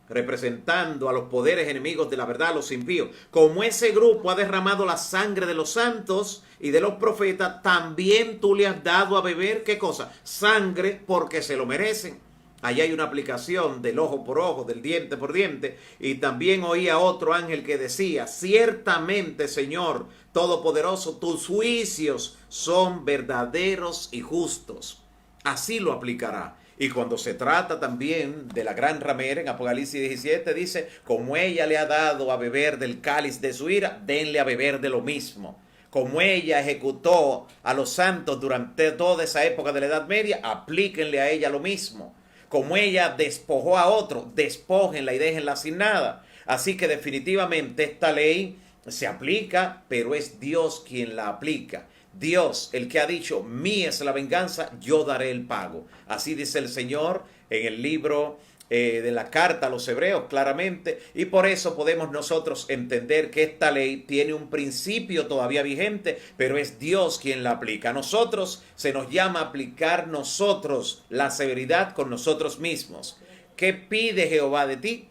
representando a los poderes enemigos de la verdad, los impíos, como ese grupo ha derramado la sangre de los santos y de los profetas, también tú le has dado a beber, ¿qué cosa? Sangre, porque se lo merecen. Allá hay una aplicación del ojo por ojo, del diente por diente. Y también oí a otro ángel que decía, ciertamente, Señor Todopoderoso, tus juicios son verdaderos y justos. Así lo aplicará. Y cuando se trata también de la gran ramera, en Apocalipsis 17 dice, como ella le ha dado a beber del cáliz de su ira, denle a beber de lo mismo. Como ella ejecutó a los santos durante toda esa época de la Edad Media, aplíquenle a ella lo mismo. Como ella despojó a otro, despójenla y déjenla sin nada. Así que definitivamente esta ley se aplica, pero es Dios quien la aplica. Dios, el que ha dicho, mía es la venganza, yo daré el pago. Así dice el Señor en el libro de la carta a los hebreos, claramente. Y por eso podemos nosotros entender que esta ley tiene un principio todavía vigente, pero es Dios quien la aplica. A nosotros se nos llama a aplicar nosotros la severidad con nosotros mismos. ¿Qué pide Jehová de ti?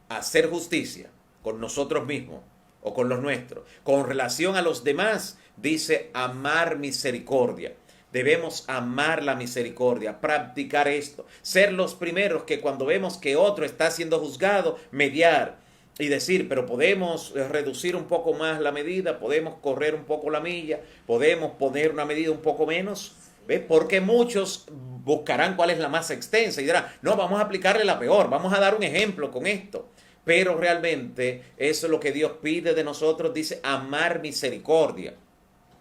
Hacer justicia con nosotros mismos o con los nuestros. Con relación a los demás, dice amar misericordia. Debemos amar la misericordia, practicar esto, ser los primeros que cuando vemos que otro está siendo juzgado, mediar y decir, pero podemos reducir un poco más la medida, podemos correr un poco la milla, podemos poner una medida un poco menos. ¿Ves? Porque muchos buscarán cuál es la más extensa y dirán, no, vamos a aplicarle la peor, vamos a dar un ejemplo con esto. Pero realmente eso es lo que Dios pide de nosotros, dice amar misericordia.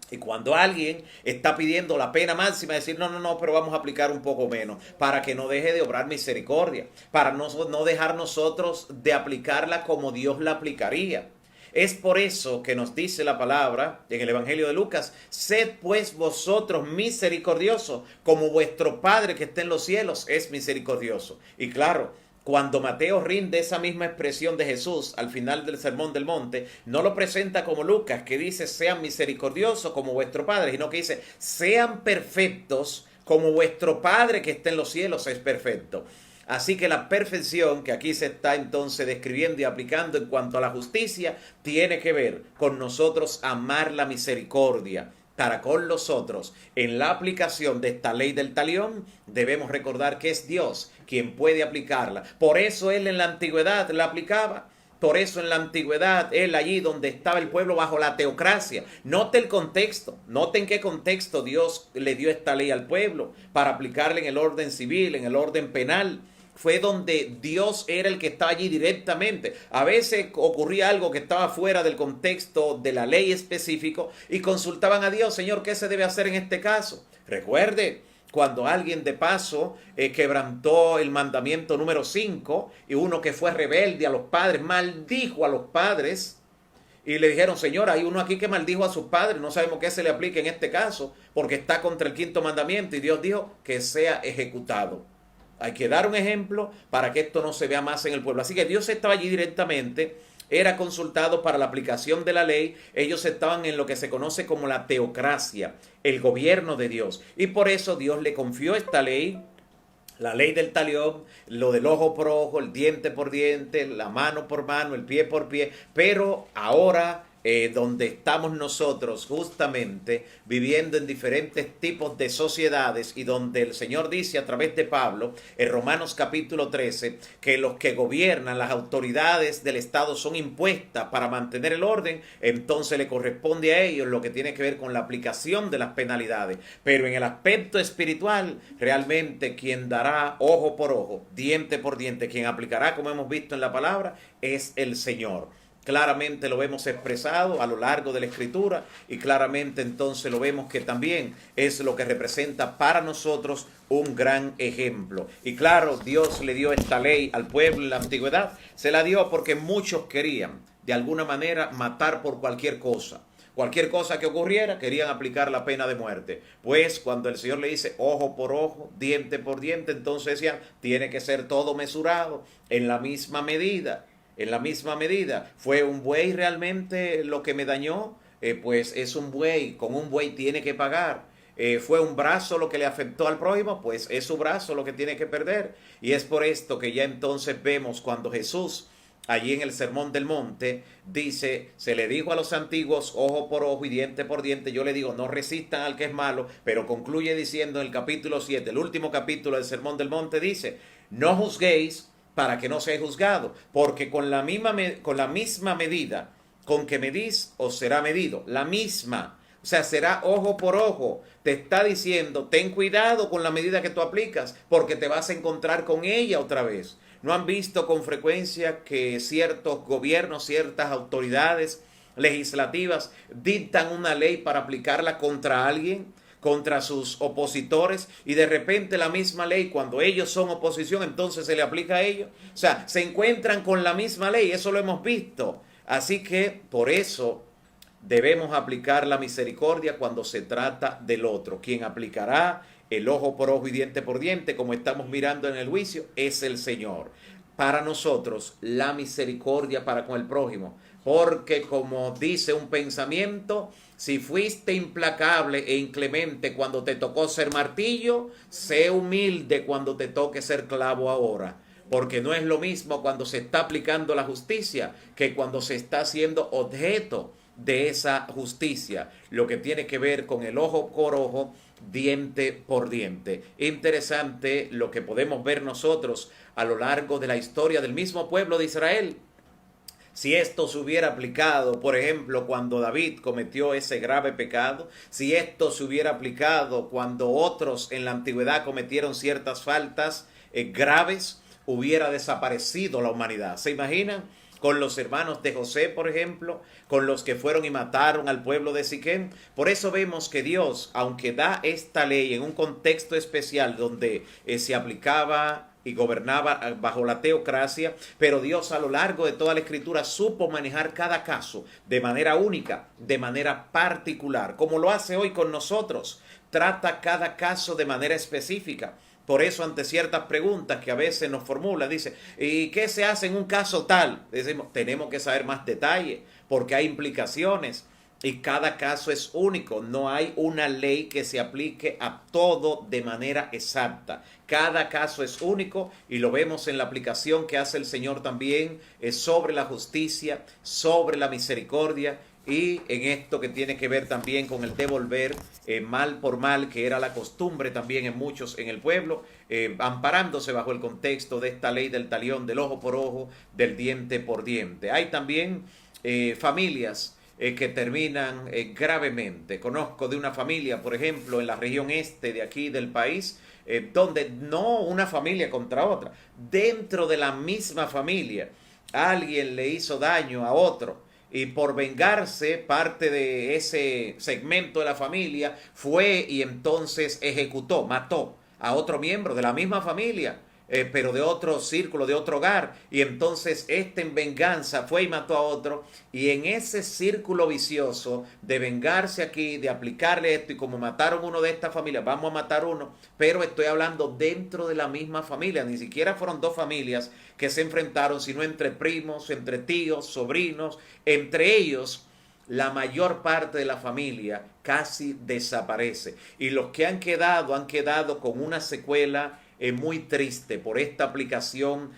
Y cuando alguien está pidiendo la pena máxima, decir, no, pero vamos a aplicar un poco menos, para que no deje de obrar misericordia, para no dejar nosotros de aplicarla como Dios la aplicaría. Es por eso que nos dice la palabra en el Evangelio de Lucas, sed pues vosotros misericordiosos, como vuestro Padre que está en los cielos es misericordioso. Y claro, cuando Mateo rinde esa misma expresión de Jesús al final del Sermón del Monte, no lo presenta como Lucas, que dice sean misericordiosos como vuestro Padre, sino que dice sean perfectos como vuestro Padre que está en los cielos es perfecto. Así que la perfección que aquí se está entonces describiendo y aplicando en cuanto a la justicia tiene que ver con nosotros amar la misericordia. para con los otros. En la aplicación de esta ley del talión, debemos recordar que es Dios quien puede aplicarla. Por eso Él en la antigüedad la aplicaba. Por eso en la antigüedad, Él allí donde estaba el pueblo bajo la teocracia. Note el contexto. Note en qué contexto Dios le dio esta ley al pueblo para aplicarla en el orden civil, en el orden penal. Fue donde Dios era el que estaba allí directamente. A veces ocurría algo que estaba fuera del contexto de la ley específico y consultaban a Dios, Señor, ¿qué se debe hacer en este caso? Recuerde, cuando alguien de paso quebrantó el mandamiento número 5 y uno que fue rebelde a los padres, maldijo a los padres y le dijeron, Señor, hay uno aquí que maldijo a sus padres, no sabemos qué se le aplique en este caso porque está contra el 5.º mandamiento, y Dios dijo que sea ejecutado. Hay que dar un ejemplo para que esto no se vea más en el pueblo. Así que Dios estaba allí directamente, era consultado para la aplicación de la ley. Ellos estaban en lo que se conoce como la teocracia, el gobierno de Dios. Y por eso Dios le confió esta ley, la ley del talión, lo del ojo por ojo, el diente por diente, la mano por mano, el pie por pie. Pero ahora donde estamos nosotros justamente viviendo en diferentes tipos de sociedades y donde el Señor dice a través de Pablo en Romanos capítulo 13 que los que gobiernan, las autoridades del Estado son impuestas para mantener el orden, entonces le corresponde a ellos lo que tiene que ver con la aplicación de las penalidades. Pero en el aspecto espiritual, realmente quien dará ojo por ojo, diente por diente, quien aplicará, como hemos visto en la palabra, es el Señor. Claramente lo vemos expresado a lo largo de la Escritura y claramente entonces lo vemos que también es lo que representa para nosotros un gran ejemplo. Y claro, Dios le dio esta ley al pueblo en la antigüedad. Se la dio porque muchos querían de alguna manera matar por cualquier cosa. Cualquier cosa que ocurriera, querían aplicar la pena de muerte. Pues cuando el Señor le dice ojo por ojo, diente por diente, entonces decían, tiene que ser todo mesurado en la misma medida. En la misma medida, ¿fue un buey realmente lo que me dañó? Pues es un buey, con un buey tiene que pagar. ¿Fue un brazo lo que le afectó al prójimo? Pues es su brazo lo que tiene que perder. Y es por esto que ya entonces vemos cuando Jesús, allí en el Sermón del Monte, dice, se le dijo a los antiguos, ojo por ojo y diente por diente. Yo le digo, no resistan al que es malo, pero concluye diciendo en el capítulo 7, el último capítulo del Sermón del Monte, dice, no juzguéis para que no seáis juzgados, porque con la misma medida con que medís, os será medido. La misma, o sea, será ojo por ojo. Te está diciendo, ten cuidado con la medida que tú aplicas, porque te vas a encontrar con ella otra vez. ¿No han visto con frecuencia que ciertos gobiernos, ciertas autoridades legislativas dictan una ley para aplicarla contra alguien, contra sus opositores, y de repente la misma ley, cuando ellos son oposición, entonces se le aplica a ellos? O sea, se encuentran con la misma ley, eso lo hemos visto. Así que por eso debemos aplicar la misericordia cuando se trata del otro. Quien aplicará el ojo por ojo y diente por diente, como estamos mirando en el juicio, es el Señor. Para nosotros, la misericordia para con el prójimo, porque como dice un pensamiento, si fuiste implacable e inclemente cuando te tocó ser martillo, sé humilde cuando te toque ser clavo ahora. Porque no es lo mismo cuando se está aplicando la justicia que cuando se está haciendo objeto de esa justicia. Lo que tiene que ver con el ojo por ojo, diente por diente. Interesante lo que podemos ver nosotros a lo largo de la historia del mismo pueblo de Israel. Si esto se hubiera aplicado, por ejemplo, cuando David cometió ese grave pecado, si esto se hubiera aplicado cuando otros en la antigüedad cometieron ciertas faltas graves, hubiera desaparecido la humanidad. ¿Se imaginan? Con los hermanos de José, por ejemplo, con los que fueron y mataron al pueblo de Siquem. Por eso vemos que Dios, aunque da esta ley en un contexto especial donde se aplicaba y gobernaba bajo la teocracia, pero Dios a lo largo de toda la Escritura supo manejar cada caso de manera única, de manera particular, como lo hace hoy con nosotros. Trata cada caso de manera específica. Por eso, ante ciertas preguntas que a veces nos formulan, dice, ¿y qué se hace en un caso tal? Decimos, tenemos que saber más detalle, porque hay implicaciones y cada caso es único. No hay una ley que se aplique a todo de manera exacta. Cada caso es único y lo vemos en la aplicación que hace el Señor también sobre la justicia, sobre la misericordia y en esto que tiene que ver también con el devolver mal por mal, que era la costumbre también en muchos en el pueblo, amparándose bajo el contexto de esta ley del talión, del ojo por ojo, del diente por diente. Hay también familias que terminan gravemente. Conozco de una familia, por ejemplo, en la región este de aquí del país, donde no una familia contra otra, dentro de la misma familia, alguien le hizo daño a otro y por vengarse parte de ese segmento de la familia fue y entonces ejecutó, mató a otro miembro de la misma familia, pero de otro círculo, de otro hogar, y entonces este en venganza fue y mató a otro, y en ese círculo vicioso de vengarse aquí, de aplicarle esto, y como mataron uno de esta familia, vamos a matar uno, pero estoy hablando dentro de la misma familia, ni siquiera fueron dos familias que se enfrentaron, sino entre primos, entre tíos, sobrinos, entre ellos la mayor parte de la familia casi desaparece, y los que han quedado con una secuela muy triste por esta aplicación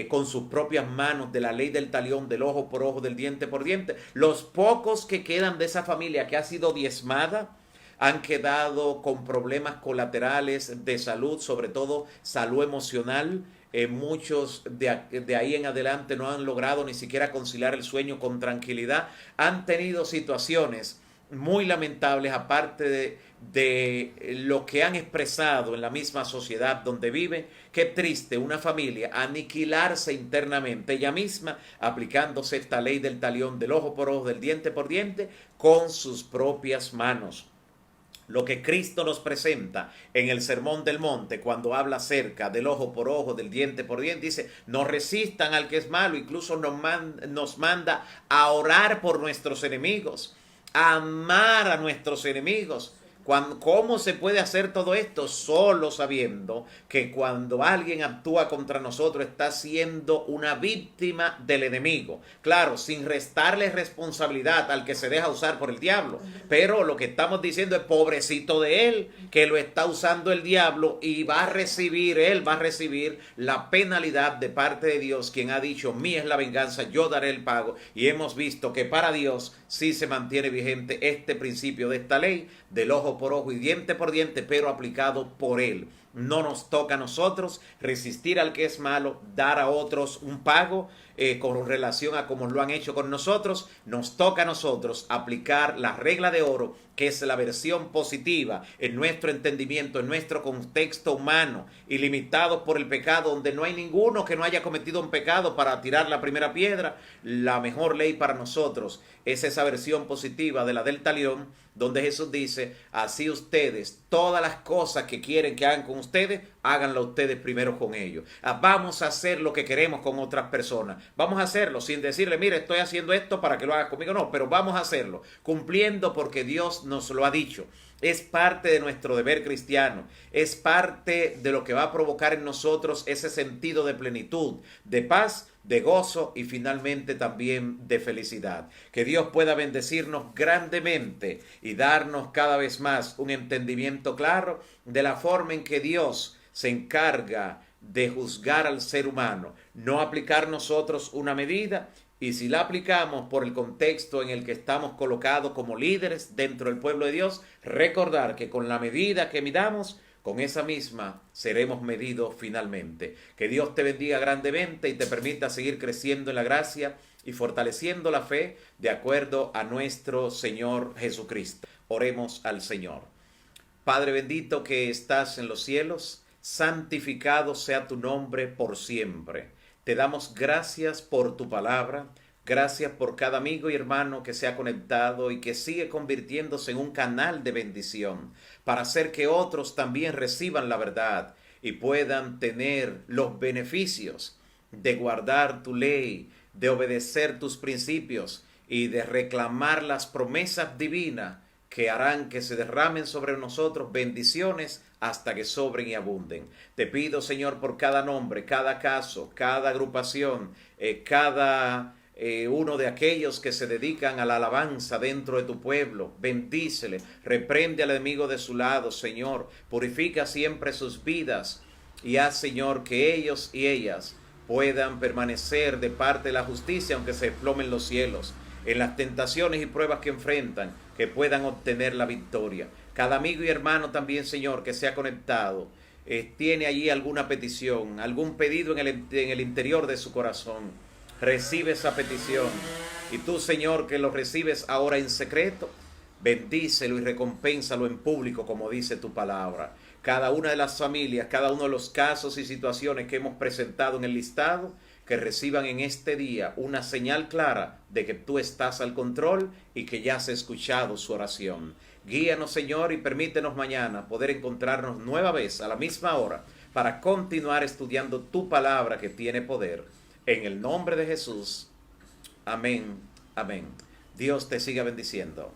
con sus propias manos de la ley del talión, del ojo por ojo, del diente por diente. Los pocos que quedan de esa familia que ha sido diezmada han quedado con problemas colaterales de salud, sobre todo salud emocional. Muchos de ahí en adelante no han logrado ni siquiera conciliar el sueño con tranquilidad. Han tenido situaciones muy lamentables, aparte de lo que han expresado en la misma sociedad donde viven. Qué triste una familia aniquilarse internamente ella misma, aplicándose esta ley del talión, del ojo por ojo, del diente por diente, con sus propias manos. Lo que Cristo nos presenta en el Sermón del Monte, cuando habla acerca del ojo por ojo, del diente por diente, dice: no resistan al que es malo. Incluso nos manda a orar por nuestros enemigos, a amar a nuestros enemigos. ¿Cómo se puede hacer todo esto? Solo sabiendo que cuando alguien actúa contra nosotros está siendo una víctima del enemigo. Claro, sin restarle responsabilidad al que se deja usar por el diablo. Pero lo que estamos diciendo es: pobrecito de él, que lo está usando el diablo, y él va a recibir la penalidad de parte de Dios, quien ha dicho: mía es la venganza, yo daré el pago. Y hemos visto que para Dios sí se mantiene vigente este principio de esta ley del ojo por ojo y diente por diente, pero aplicado por él. No nos toca a nosotros resistir al que es malo, dar a otros un pago con relación a cómo lo han hecho con nosotros. Nos toca a nosotros aplicar la regla de oro, que es la versión positiva en nuestro entendimiento, en nuestro contexto humano, y limitados por el pecado, donde no hay ninguno que no haya cometido un pecado para tirar la primera piedra. La mejor ley para nosotros es esa versión positiva de la del talión, donde Jesús dice: así ustedes, todas las cosas que quieren que hagan con ustedes, háganlo ustedes primero con ellos. Vamos a hacer lo que queremos con otras personas. Vamos a hacerlo sin decirle: mire, estoy haciendo esto para que lo hagas conmigo. No, pero vamos a hacerlo cumpliendo porque Dios nos lo ha dicho. Es parte de nuestro deber cristiano, es parte de lo que va a provocar en nosotros ese sentido de plenitud, de paz, de gozo y finalmente también de felicidad. Que Dios pueda bendecirnos grandemente y darnos cada vez más un entendimiento claro de la forma en que Dios se encarga de juzgar al ser humano, no aplicar nosotros una medida, y si la aplicamos por el contexto en el que estamos colocados como líderes dentro del pueblo de Dios, recordar que con la medida que midamos, con esa misma seremos medidos finalmente. Que Dios te bendiga grandemente y te permita seguir creciendo en la gracia y fortaleciendo la fe de acuerdo a nuestro Señor Jesucristo. Oremos al Señor. Padre bendito que estás en los cielos, santificado sea tu nombre por siempre. Te damos gracias por tu palabra, gracias por cada amigo y hermano que se ha conectado y que sigue convirtiéndose en un canal de bendición para hacer que otros también reciban la verdad y puedan tener los beneficios de guardar tu ley, de obedecer tus principios y de reclamar las promesas divinas que harán que se derramen sobre nosotros bendiciones hasta que sobren y abunden. Te pido, Señor, por cada nombre, cada caso, cada agrupación, cada uno de aquellos que se dedican a la alabanza dentro de tu pueblo. Bendícele, reprende al enemigo de su lado, Señor. Purifica siempre sus vidas y haz, Señor, que ellos y ellas puedan permanecer de parte de la justicia, aunque se desplomen los cielos. en las tentaciones y pruebas que enfrentan, que puedan obtener la victoria. Cada amigo y hermano también, Señor, que se ha conectado, tiene allí alguna petición, algún pedido en el interior de su corazón. Recibe esa petición. Y tú, Señor, que lo recibes ahora en secreto, bendícelo y recompénsalo en público, como dice tu palabra. Cada una de las familias, cada uno de los casos y situaciones que hemos presentado en el listado, que reciban en este día una señal clara de que tú estás al control y que ya has escuchado su oración. Guíanos, Señor, y permítenos mañana poder encontrarnos nueva vez a la misma hora para continuar estudiando tu palabra que tiene poder. En el nombre de Jesús. Amén. Amén. Dios te siga bendiciendo.